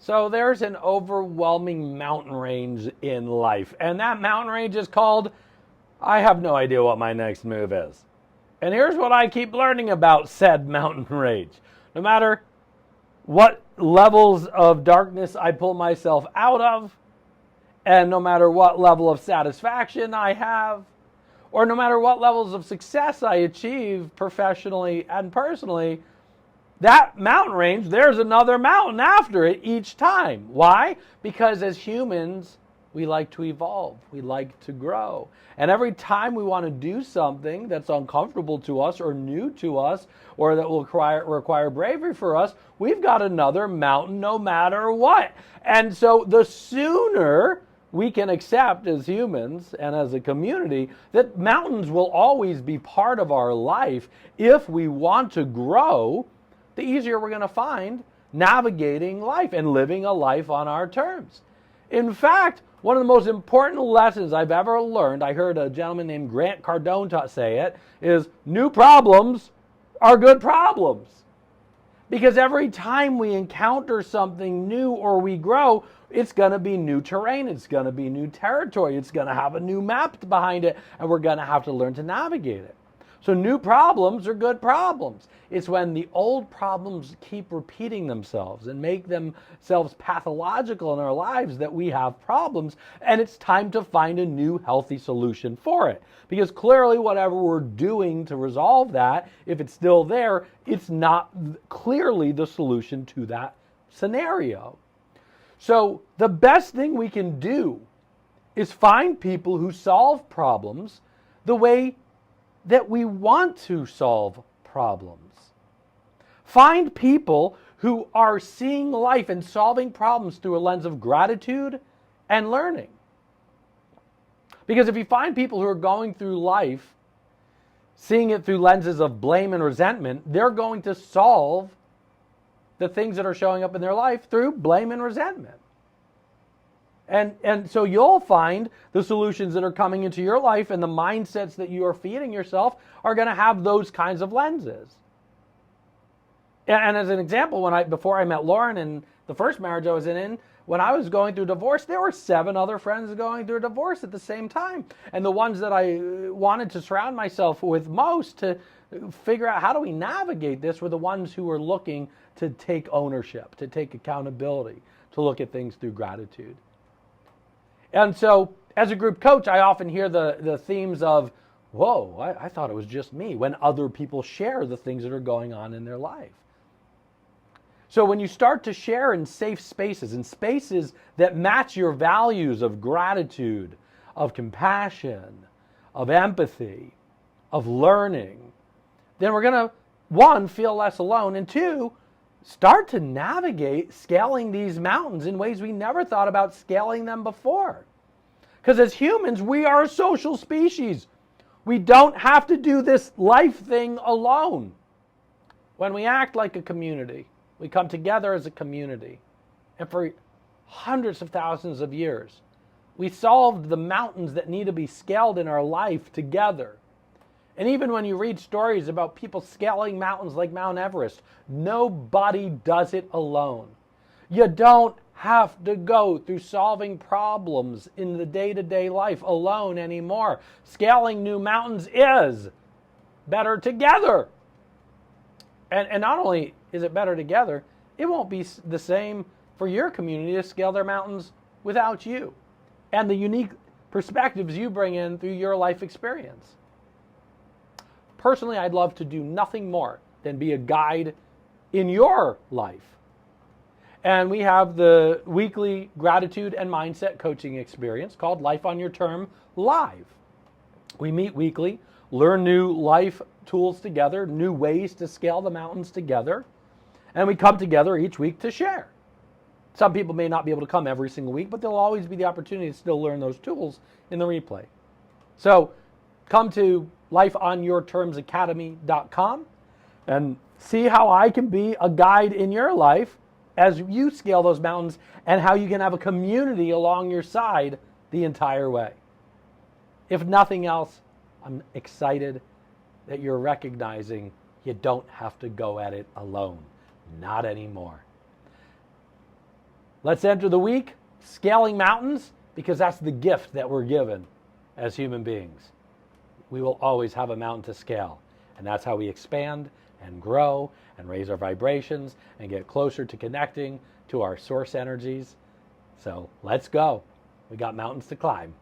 So there's an overwhelming mountain range in life, and that mountain range is called, I have no idea what my next move is. And here's what I keep learning about said mountain range. No matter what levels of darkness I pull myself out of, and no matter what level of satisfaction I have, or no matter what levels of success I achieve professionally and personally, that mountain range, there's another mountain after it each time. Why? Because as humans, we like to evolve. We like to grow. And every time we want to do something that's uncomfortable to us or new to us or that will require bravery for us, we've got another mountain no matter what. And so the sooner we can accept as humans and as a community that mountains will always be part of our life if we want to grow, the easier we're going to find navigating life and living a life on our terms. In fact, one of the most important lessons I've ever learned, I heard a gentleman named Grant Cardone say it, is new problems are good problems. Because every time we encounter something new or we grow, it's going to be new terrain, it's going to be new territory, it's going to have a new map behind it, and we're going to have to learn to navigate it. So new problems are good problems. It's when the old problems keep repeating themselves and make themselves pathological in our lives that we have problems, and it's time to find a new healthy solution for it. Because clearly whatever we're doing to resolve that, if it's still there, it's not clearly the solution to that scenario. So the best thing we can do is find people who solve problems the way that we want to solve problems. Find people who are seeing life and solving problems through a lens of gratitude and learning. Because if you find people who are going through life seeing it through lenses of blame and resentment, they're going to solve the things that are showing up in their life through blame and resentment. And so you'll find the solutions that are coming into your life and the mindsets that you are feeding yourself are going to have those kinds of lenses. And as an example, before I met Lauren in the first marriage I was in, when I was going through divorce, there were 7 other friends going through a divorce at the same time. And the ones that I wanted to surround myself with most to figure out how do we navigate this were the ones who were looking to take ownership, to take accountability, to look at things through gratitude. And so, as a group coach, I often hear the themes of, whoa, I thought it was just me, when other people share the things that are going on in their life. So when you start to share in safe spaces, in spaces that match your values of gratitude, of compassion, of empathy, of learning, then we're going to, 1, feel less alone, and 2, start to navigate scaling these mountains in ways we never thought about scaling them before. Because as humans, we are a social species. We don't have to do this life thing alone. When we act like a community, we come together as a community. And for hundreds of thousands of years, we solved the mountains that need to be scaled in our life together. And even when you read stories about people scaling mountains like Mount Everest, nobody does it alone. You don't have to go through solving problems in the day-to-day life alone anymore. Scaling new mountains is better together. And not only is it better together, it won't be the same for your community to scale their mountains without you and the unique perspectives you bring in through your life experience. Personally, I'd love to do nothing more than be a guide in your life. And we have the weekly gratitude and mindset coaching experience called Life on Your Term Live. We meet weekly, learn new life tools together, new ways to scale the mountains together, and we come together each week to share. Some people may not be able to come every single week, but there'll always be the opportunity to still learn those tools in the replay. So come to lifeonyourtermsacademy.com and see how I can be a guide in your life as you scale those mountains and how you can have a community along your side the entire way. If nothing else, I'm excited that you're recognizing you don't have to go at it alone. Not anymore. Let's enter the week scaling mountains, because that's the gift that we're given as human beings. We will always have a mountain to scale, and that's how we expand and grow and raise our vibrations and get closer to connecting to our source energies. So let's go. We got mountains to climb.